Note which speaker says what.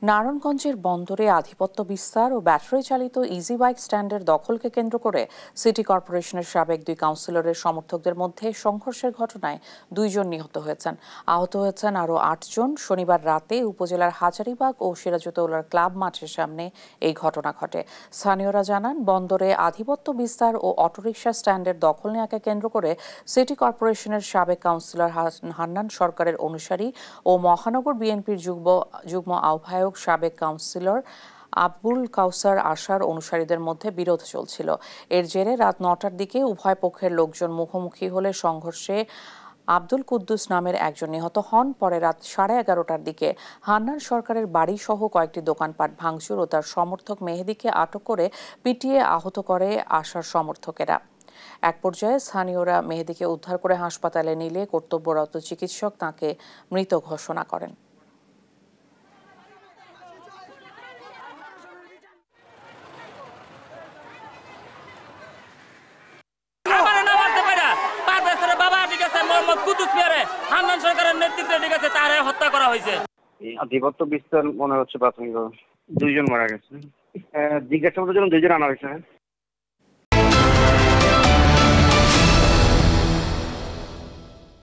Speaker 1: নারায়ণগঞ্জের বন্দরে আধিপত্য বিস্তার ও ব্যাটারি চালিত ইজি বাইক স্ট্যান্ডের দখলকে কেন্দ্র করে সিটি কর্পোরেশনের সাবেক দুই কাউন্সিলরের সমর্থকদের মধ্যে সংঘর্ষের ঘটনায় 2 জন নিহত হয়েছেন। আহত হয়েছেন আরও 8 জন। শনিবার রাতে উপজেলার হাজারীবাগ ও সিরাজউদ্দৌলার ক্লাব মাঠের সামনে এই ঘটনা ঘটে। স্থানীয়রা জানান, বন্দরে আধিপত্য বিস্তার ও অটোরিকশা স্ট্যান্ডের দখল নেওয়াকে কেন্দ্র করে সিটি কর্পোরেশনের সাবেক কাউন্সিলর হান্নান সরকারের অনুসারী ও মহানগর বিএনপির যুগ্ম আহ্বায়ক সাবেক কাউন্সিলর আবুল কাউসার আশার অনুসারীদের মধ্যে বিরোধ চলছিল। এর জেরে রাত 9টার দিকে উভয় পক্ষের লোকজন মুখোমুখি হলে সংঘর্ষে আব্দুল কুদ্দুস নামের একজন নিহত হন। পরে রাত 11:30টার দিকে হান্নান সরকারের বাড়ি সহ কয়েকটি দোকানপাট ভাঙচুর ও তার সমর্থক মেহেদীকে আটক করে পিটিয়ে আহত করে আশার সমর্থকেরা। এক পর্যায়ে স্থানীয়রা মেহেদীকে উদ্ধার করে হাসপাতালে নিলে কর্তব্যরত চিকিৎসক তাকে মৃত ঘোষণা করেন।
Speaker 2: হান্নান সরকারের নেতৃত্বে ঠিক আছে, তারে হত্যা করা হয়েছে।
Speaker 3: আধিপত্য বিস্তার মনে হচ্ছে প্রাথমিকভাবে 2 জন মারা গেছে। জিজ্ঞাসাবাদের জন্য 2 জন আনা হয়েছে।